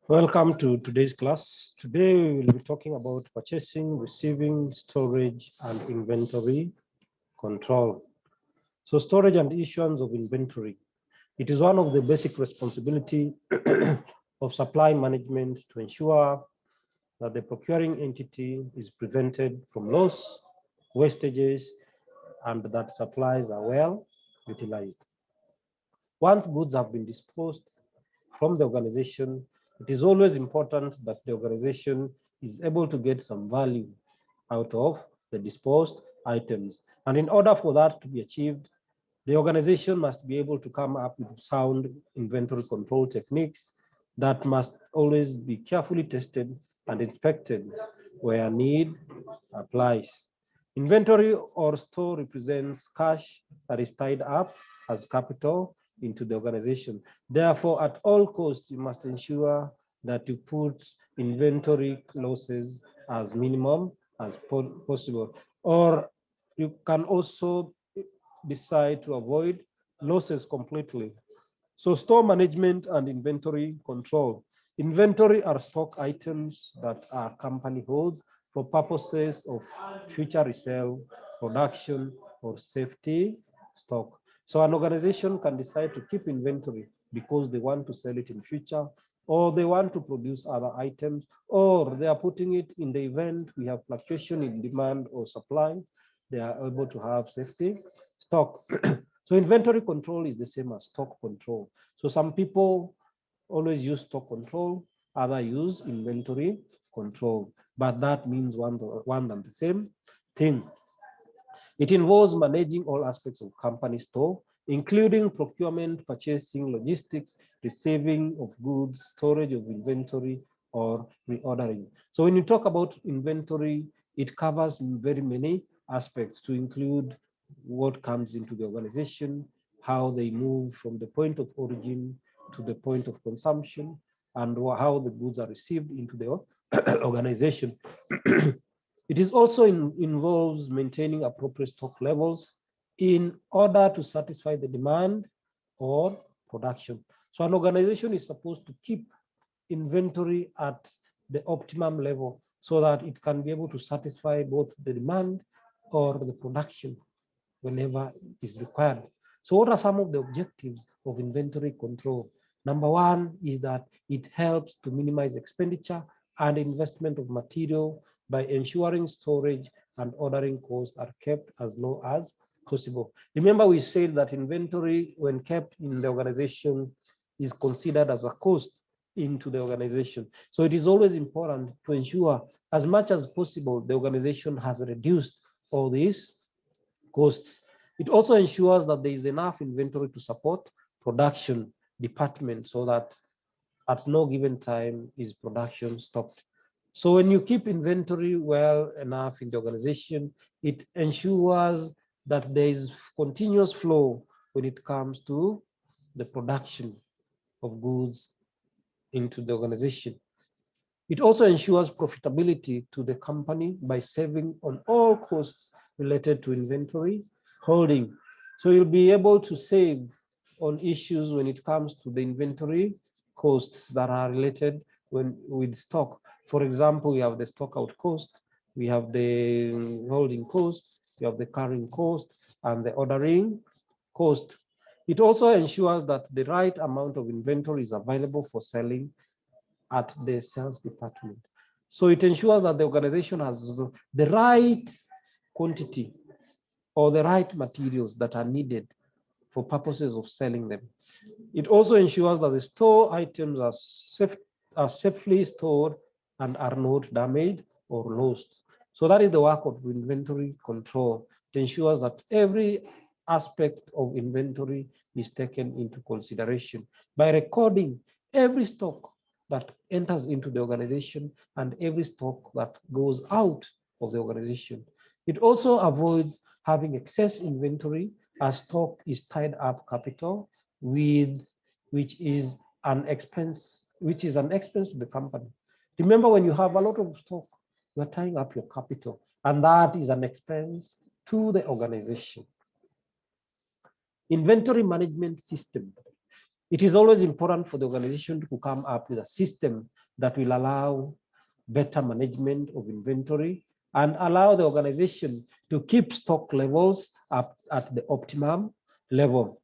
Welcome to today's class. Today we will be talking about purchasing, receiving, storage, and inventory control. So storage and issuance of inventory. It is one of the basic responsibility of supply management to ensure that the procuring entity is prevented from loss, wastages, and that supplies are well utilized. Once goods have been disposed from the organization, it is always important that the organization is able to get some value out of the disposed items. And in order for that to be achieved, the organization must be able to come up with sound inventory control techniques that must always be carefully tested and inspected where need applies. Inventory or store represents cash that is tied up as capital into the organization. Therefore, at all costs, you must ensure that you put inventory losses as minimum as possible. Or you can also decide to avoid losses completely. So store management and inventory control. Inventory are stock items that our company holds for purposes of future resale, production, or safety stock. So an organization can decide to keep inventory because they want to sell it in future, or they want to produce other items, or they are putting it in the event we have fluctuation in demand or supply. They are able to have safety stock. So inventory control is the same as stock control. So some people always use stock control, others use inventory control, but that means one and the same thing. It involves managing all aspects of company store, including procurement, purchasing, logistics, receiving of goods, storage of inventory, or reordering. So when you talk about inventory, it covers very many aspects to include what comes into the organization, how they move from the point of origin to the point of consumption, and how the goods are received into the organization. It is also involves maintaining appropriate stock levels in order to satisfy the demand or production. So an organization is supposed to keep inventory at the optimum level so that it can be able to satisfy both the demand or the production whenever is required. So what are some of the objectives of inventory control? Number one is that it helps to minimize expenditure and investment of material by ensuring storage and ordering costs are kept as low as possible. Remember, we said that inventory, when kept in the organization, is considered as a cost into the organization. So it is always important to ensure as much as possible the organization has reduced all these costs. It also ensures that there is enough inventory to support production department so that at no given time is production stopped. So when you keep inventory well enough in the organization, it ensures that there is continuous flow when it comes to the production of goods into the organization. It also ensures profitability to the company by saving on all costs related to inventory holding. So you'll be able to save on issues when it comes to the inventory costs that are related with stock. For example, we have the stock out cost, we have the holding cost, we have the carrying cost, and the ordering cost. It also ensures that the right amount of inventory is available for selling at the sales department. So it ensures that the organization has the right quantity or the right materials that are needed for purposes of selling them. It also ensures that the store items are safely stored and are not damaged or lost. So that is the work of inventory control. It ensures that every aspect of inventory is taken into consideration by recording every stock that enters into the organization and every stock that goes out of the organization. It also avoids having excess inventory as stock is tied up capital with which is an expense to the company. Remember, when you have a lot of stock, you're tying up your capital, and that is an expense to the organization. Inventory management system. It is always important for the organization to come up with a system that will allow better management of inventory and allow the organization to keep stock levels up at the optimum level.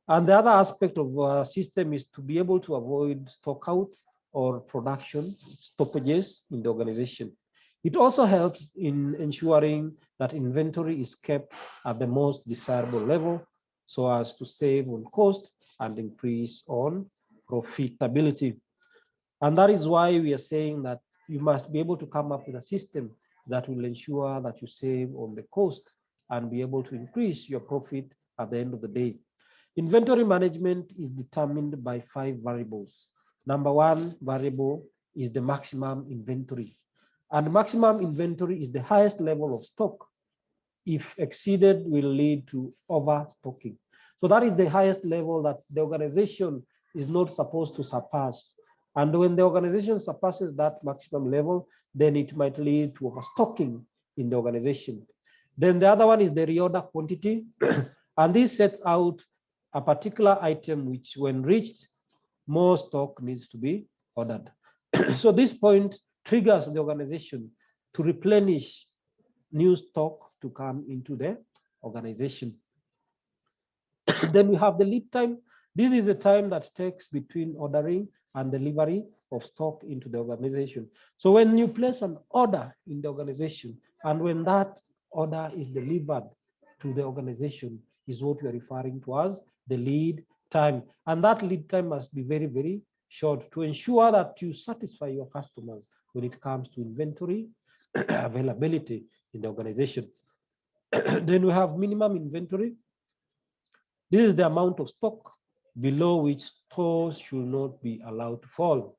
And the other aspect of our system is to be able to avoid stockouts or production stoppages in the organization. It also helps in ensuring that inventory is kept at the most desirable level so as to save on cost and increase on profitability. And that is why we are saying that you must be able to come up with a system that will ensure that you save on the cost and be able to increase your profit at the end of the day. Inventory management is determined by 5 variables. Number 1 variable is the maximum inventory. And maximum inventory is the highest level of stock. If exceeded, will lead to overstocking. So that is the highest level that the organization is not supposed to surpass. And when the organization surpasses that maximum level, then it might lead to overstocking in the organization. Then the other one is the reorder quantity. And this sets out a particular item which, when reached, more stock needs to be ordered. So this point triggers the organization to replenish new stock to come into the organization. Then we have the lead time. This is the time that takes between ordering and delivery of stock into the organization. So when you place an order in the organization and when that order is delivered to the organization is what we are referring to as the lead time. And that lead time must be very, very short to ensure that you satisfy your customers when it comes to inventory availability in the organization. Then we have minimum inventory. This is the amount of stock below which stores should not be allowed to fall.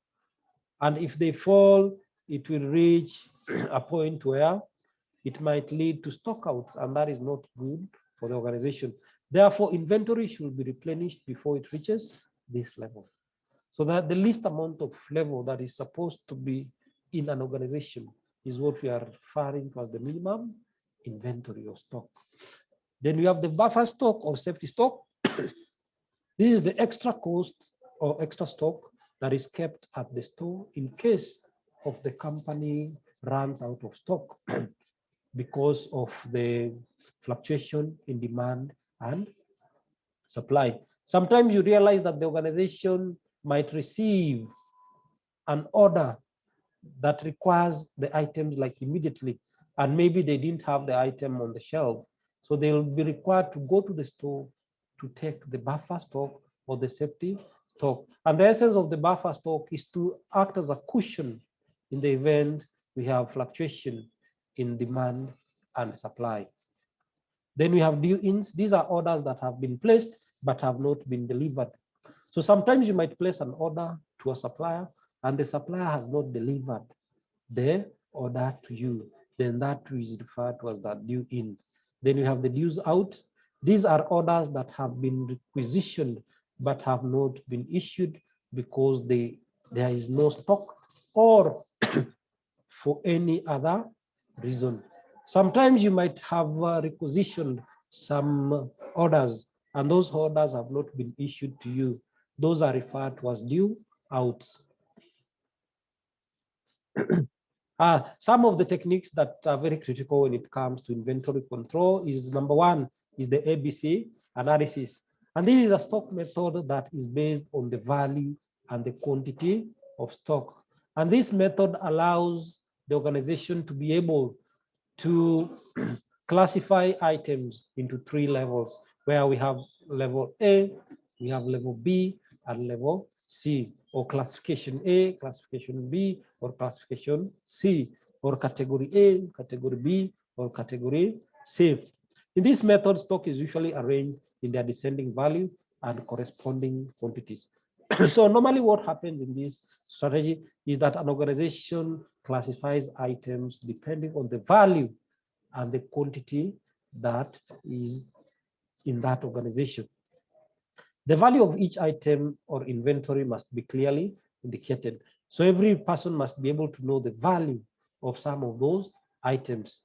And if they fall, it will reach a point where it might lead to stockouts, and that is not good for the organization. Therefore, inventory should be replenished before it reaches this level. So that the least amount of level that is supposed to be in an organization is what we are referring to as the minimum inventory of stock. Then we have the buffer stock or safety stock. This is the extra cost or extra stock that is kept at the store in case of the company runs out of stock because of the fluctuation in demand and supply. Sometimes you realize that the organization might receive an order that requires the items like immediately, and maybe they didn't have the item on the shelf. So they'll be required to go to the store to take the buffer stock or the safety stock. And the essence of the buffer stock is to act as a cushion in the event we have fluctuation in demand and supply. Then we have due-ins. These are orders that have been placed but have not been delivered. So sometimes you might place an order to a supplier and the supplier has not delivered the order to you. Then that is referred to as that due-in. Then you have the dues out. These are orders that have been requisitioned but have not been issued because there is no stock or for any other reason. Sometimes you might have requisitioned some orders and those orders have not been issued to you. Those are referred to as due outs. Some of the techniques that are very critical when it comes to inventory control is number 1 is the ABC analysis. And this is a stock method that is based on the value and the quantity of stock. And this method allows the organization to be able to classify items into 3 levels, where we have level A, we have level B, and level C, or classification A, classification B, or classification C, or category A, category B, or category C. In this method, stock is usually arranged in their descending value and corresponding quantities. So normally what happens in this strategy is that an organization classifies items depending on the value and the quantity that is in that organization. The value of each item or inventory must be clearly indicated. So every person must be able to know the value of some of those items.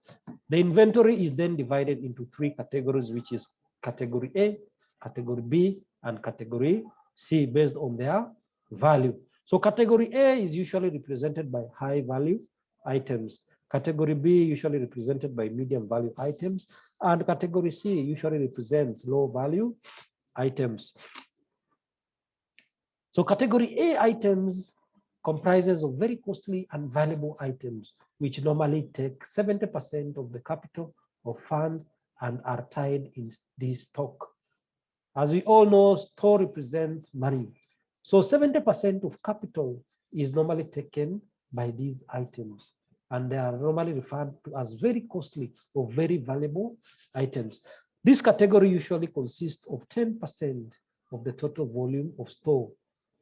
The inventory is then divided into 3 categories, which is category A, category B, and category C based on their value. So category A is usually represented by high value items. Category B usually represented by medium value items, and category C usually represents low value items. So category A items comprises of very costly and valuable items, which normally take 70% of the capital of funds and are tied in this stock. As we all know, store represents money. So 70% of capital is normally taken by these items, and they are normally referred to as very costly or very valuable items. This category usually consists of 10% of the total volume of store.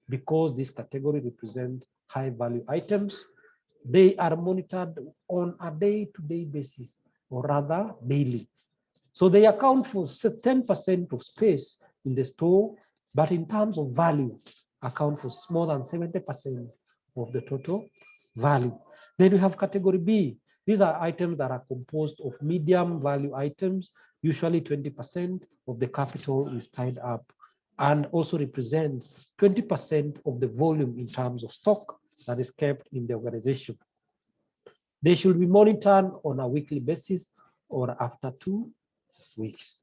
Because this category represents high value items, they are monitored on a day-to-day basis, or rather daily. So they account for 10% of space in the store, but in terms of value, account for more than 70% of the total value. Then we have category B. These are items that are composed of medium value items. Usually 20% of the capital is tied up and also represents 20% of the volume in terms of stock that is kept in the organization. They should be monitored on a weekly basis or after 2 weeks.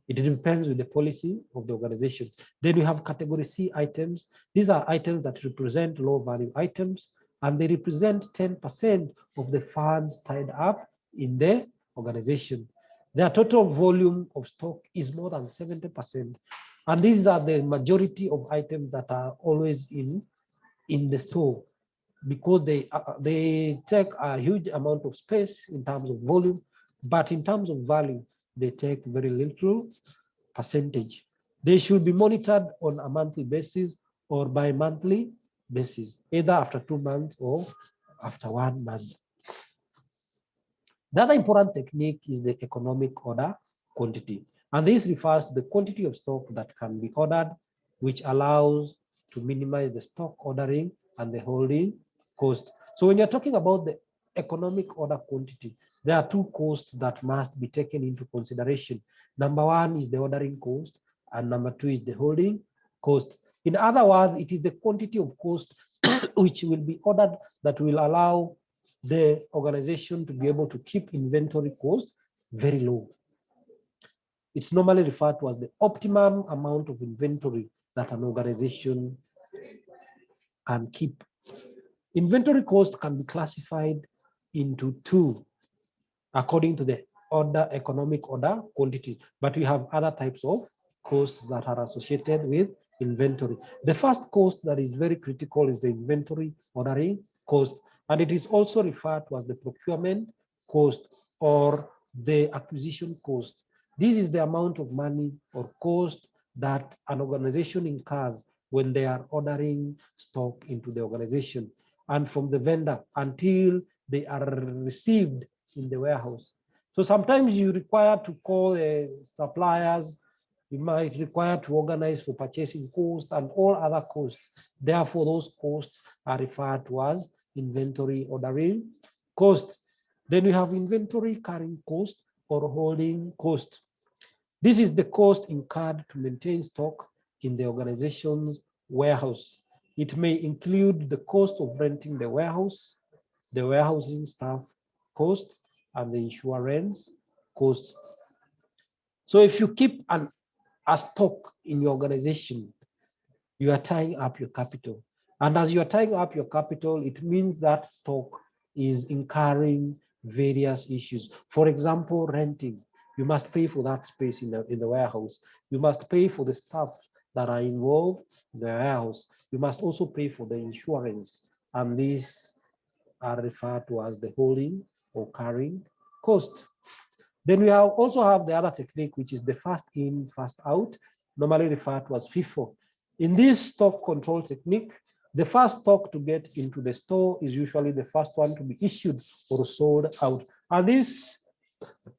It depends with the policy of the organization. Then we have category C items. These are items that represent low value items, and they represent 10% of the funds tied up in the organization. Their total volume of stock is more than 70%. And these are the majority of items that are always in the store, because they take a huge amount of space in terms of volume, but in terms of value, they take very little percentage. They should be monitored on a monthly basis or bi-monthly basis, either after 2 months or after 1 month. The other important technique is the economic order quantity. And this refers to the quantity of stock that can be ordered, which allows to minimize the stock ordering and the holding cost. So when you're talking about the economic order quantity, there are 2 costs that must be taken into consideration. Number 1 is the ordering cost, and number 2 is the holding cost. In other words, it is the quantity of cost which will be ordered that will allow the organization to be able to keep inventory costs very low. It's normally referred to as the optimum amount of inventory that an organization can keep. Inventory cost can be classified into 2 according to the economic order quantity, but we have other types of costs that are associated with inventory. The first cost that is very critical is the inventory ordering cost, and it is also referred to as the procurement cost or the acquisition cost. This is the amount of money or cost that an organization incurs when they are ordering stock into the organization and from the vendor until they are received in the warehouse. So sometimes you require to call suppliers, you might require to organize for purchasing costs and all other costs. Therefore, those costs are referred to as inventory ordering cost. Then we have inventory carrying cost or holding cost. This is the cost incurred to maintain stock in the organization's warehouse. It may include the cost of renting the warehouse, the warehousing staff cost, and the insurance cost. So if you keep a stock in your organization, you are tying up your capital. And as you are tying up your capital, it means that stock is incurring various issues. For example, renting. You must pay for that space in the warehouse. You must pay for the staff that are involved in the warehouse. You must also pay for the insurance. And these are referred to as the holding or carrying cost. Then we also have the other technique, which is the first in, first out, normally referred to as FIFO. In this stock control technique, the first stock to get into the store is usually the first one to be issued or sold out. And this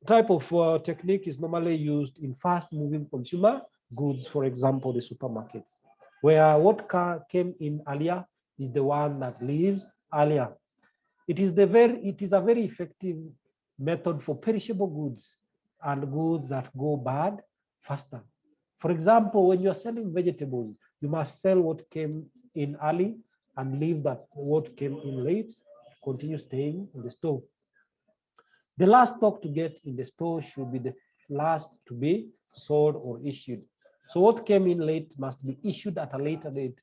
type of technique is normally used in fast-moving consumer goods, for example, the supermarkets, where what came in earlier is the one that leaves earlier. It is a very effective method for perishable goods and goods that go bad faster. For example, when you're selling vegetables, you must sell what came in early and leave that what came in late, continue staying in the store. The last stock to get in the store should be the last to be sold or issued. So what came in late must be issued at a later date,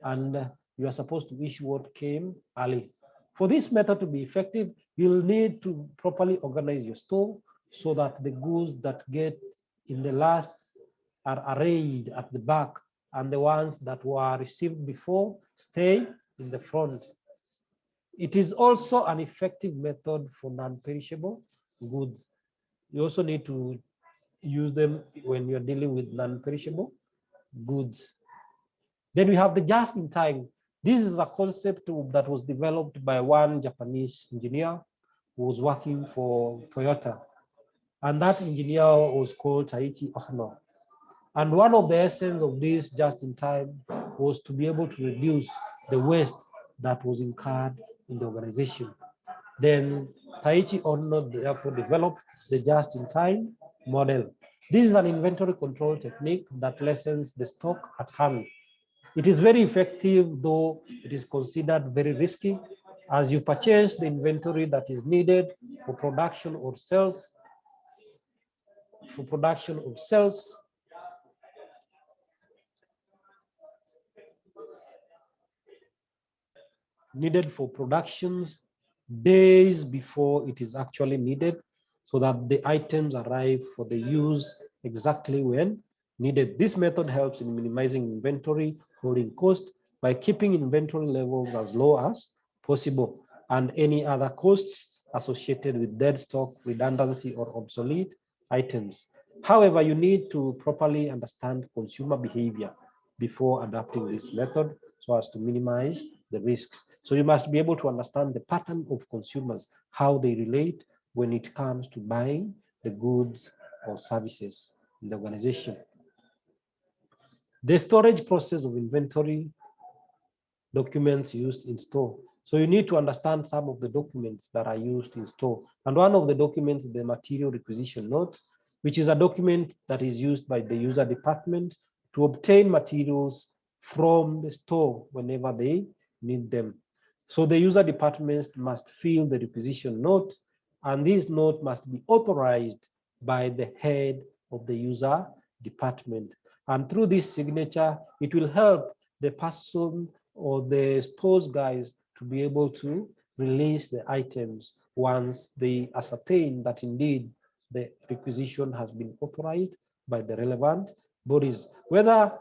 and you are supposed to issue what came early. For this method to be effective, you'll need to properly organize your store so that the goods that get in the last are arranged at the back, and the ones that were received before stay in the front. It is also an effective method for non-perishable goods. You also need to use them when you're dealing with non-perishable goods. Then we have the just-in-time. This is a concept that was developed by one Japanese engineer who was working for Toyota. And that engineer was called Taiichi Ohno. And one of the essence of this just-in-time was to be able to reduce the waste that was incurred in the organization. Then Taiichi Ohno therefore developed the just-in-time model. This is an inventory control technique that lessens the stock at hand. It is very effective, though it is considered very risky, as you purchase the inventory that is needed for production or sales. Needed for productions days before it is actually needed, so that the items arrive for the use exactly when needed. This method helps in minimizing inventory holding cost by keeping inventory levels as low as possible, and any other costs associated with dead stock, redundancy, or obsolete items. However, you need to properly understand consumer behavior before adopting this method so as to minimize the risks. So you must be able to understand the pattern of consumers, how they relate when it comes to buying the goods or services in the organization. The storage process of inventory documents used in store. So you need to understand some of the documents that are used in store. And one of the documents is the material requisition note, which is a document that is used by the user department to obtain materials from the store whenever they need them. So the user departments must fill the requisition note, and this note must be authorized by the head of the user department. And through this signature, it will help the person or the stores guys to be able to release the items once they ascertain that indeed the requisition has been authorized by the relevant bodies. Whether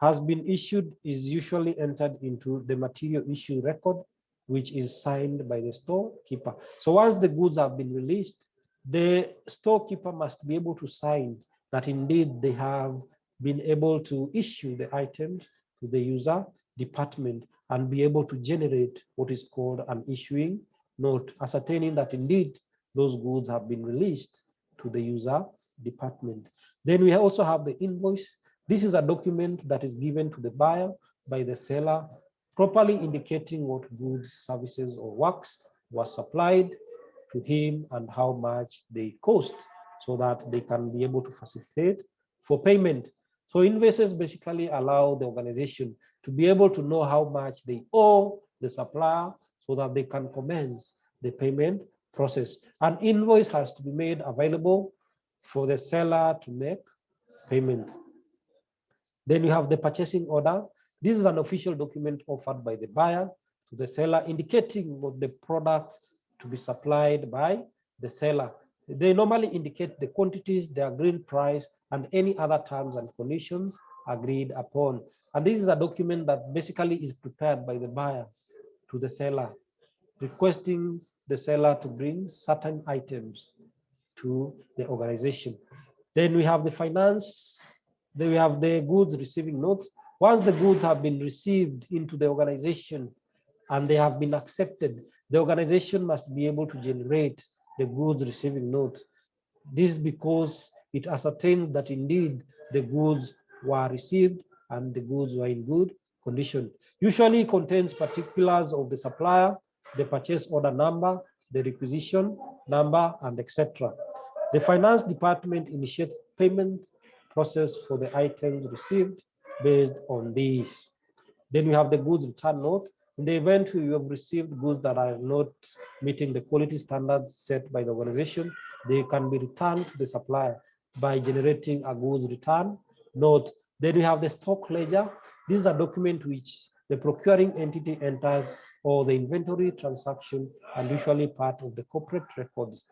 has been issued is usually entered into the material issue record, which is signed by the storekeeper. So once the goods have been released, the storekeeper must be able to sign that indeed they have been able to issue the items to the user department and be able to generate what is called an issuing note, ascertaining that indeed those goods have been released to the user department. Then we also have the invoice. This is a document that is given to the buyer by the seller, properly indicating what goods, services, or works were supplied to him and how much they cost, so that they can be able to facilitate for payment. So invoices basically allow the organization to be able to know how much they owe the supplier so that they can commence the payment process. An invoice has to be made available for the seller to make payment. Then you have the purchasing order. This is an official document offered by the buyer to the seller, indicating what the products to be supplied by the seller. They normally indicate the quantities, the agreed price, and any other terms and conditions agreed upon. And this is a document that basically is prepared by the buyer to the seller, requesting the seller to bring certain items to the organization. Then we have the finance. Then we have the goods receiving notes. Once the goods have been received into the organization and they have been accepted, the organization must be able to generate the goods receiving note. This is because it ascertains that indeed the goods were received and the goods were in good condition. Usually contains particulars of the supplier, the purchase order number, the requisition number, and etc. The finance department initiates payment process for the items received based on these. Then we have the goods return note. In the event you have received goods that are not meeting the quality standards set by the organization, they can be returned to the supplier by generating a goods return note. Then we have the stock ledger. This is a document which the procuring entity enters or the inventory transaction and usually part of the corporate records.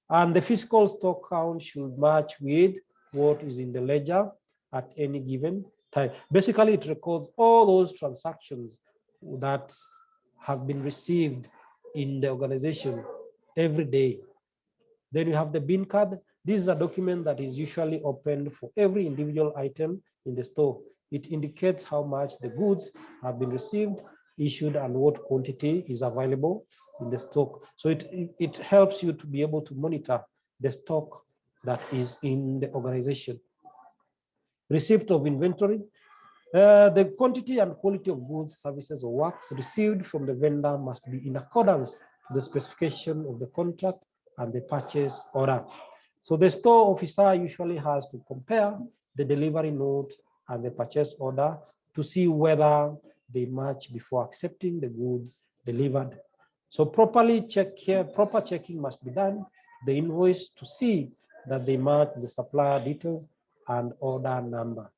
And the physical stock count should match with what is in the ledger at any given time. Basically, it records all those transactions that have been received in the organization every day. Then you have the bin card. This is a document that is usually opened for every individual item in the store. It indicates how much the goods have been received, issued, and what quantity is available in the stock. So it helps you to be able to monitor the stock that is in the organization. Receipt of inventory. The quantity and quality of goods, services, or works received from the vendor must be in accordance to the specification of the contract and the purchase order. So the store officer usually has to compare the delivery note and the purchase order to see whether they match before accepting the goods delivered. So proper checking must be done, the invoice, to see that they match the supplier details and order number.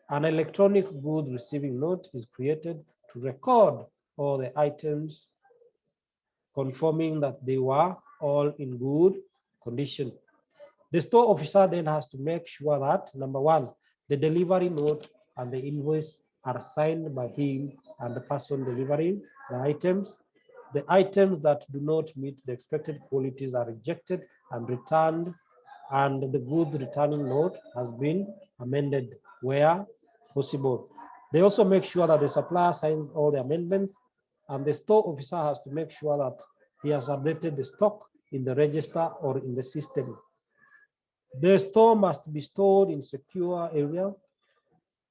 An electronic good receiving note is created to record all the items, confirming that they were all in good condition. The store officer then has to make sure that, number one, the delivery note and the invoice are signed by him and the person delivering the items. The items that do not meet the expected qualities are rejected and returned, and the goods returning note has been amended where possible. They also make sure that the supplier signs all the amendments, and the store officer has to make sure that he has updated the stock in the register or in the system. The store must be stored in secure area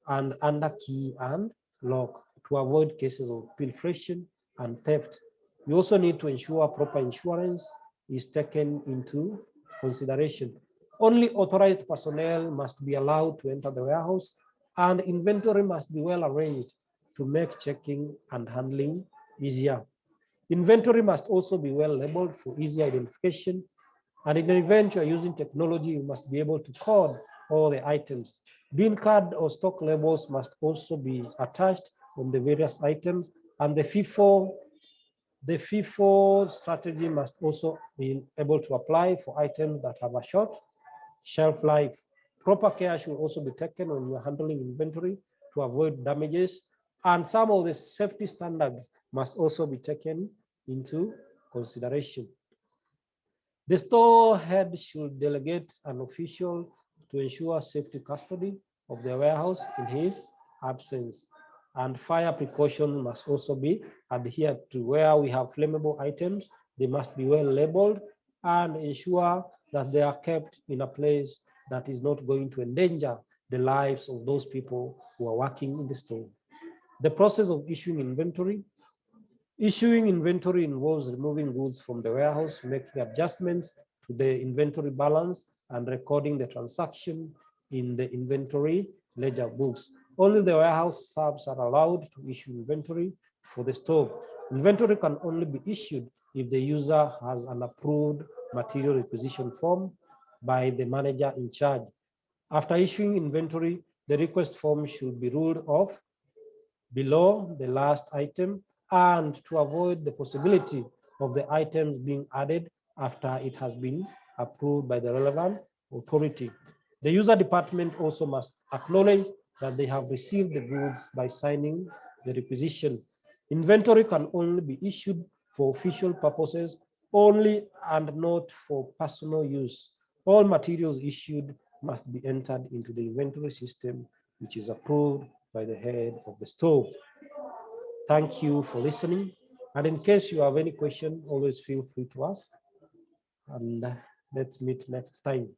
and under key and lock to avoid cases of pilferation and theft. You also need to ensure proper insurance is taken into consideration. Only authorized personnel must be allowed to enter the warehouse, and inventory must be well arranged to make checking and handling easier. Inventory must also be well labeled for easy identification. And in the event you are using technology, you must be able to code all the items. Bin card or stock labels must also be attached on the various items. And the FIFO strategy must also be able to apply for items that have a short shelf life. Proper care should also be taken when you're handling inventory to avoid damages. And some of the safety standards must also be taken into consideration. The store head should delegate an official to ensure safety custody of the warehouse in his absence. And fire precautions must also be adhered to. Where we have flammable items, they must be well labeled and ensure that they are kept in a place that is not going to endanger the lives of those people who are working in the store. The process of issuing inventory. Issuing inventory involves removing goods from the warehouse, making adjustments to the inventory balance, and recording the transaction in the inventory ledger books. Only the warehouse staffs are allowed to issue inventory for the store. Inventory can only be issued if the user has an approved material requisition form by the manager in charge. After issuing inventory, the request form should be ruled off below the last item, and to avoid the possibility of the items being added after it has been approved by the relevant authority. The user department also must acknowledge that they have received the goods by signing the requisition. Inventory can only be issued for official purposes only and not for personal use. All materials issued must be entered into the inventory system, which is approved by the head of the store. Thank you for listening. And in case you have any question, always feel free to ask. And let's meet next time.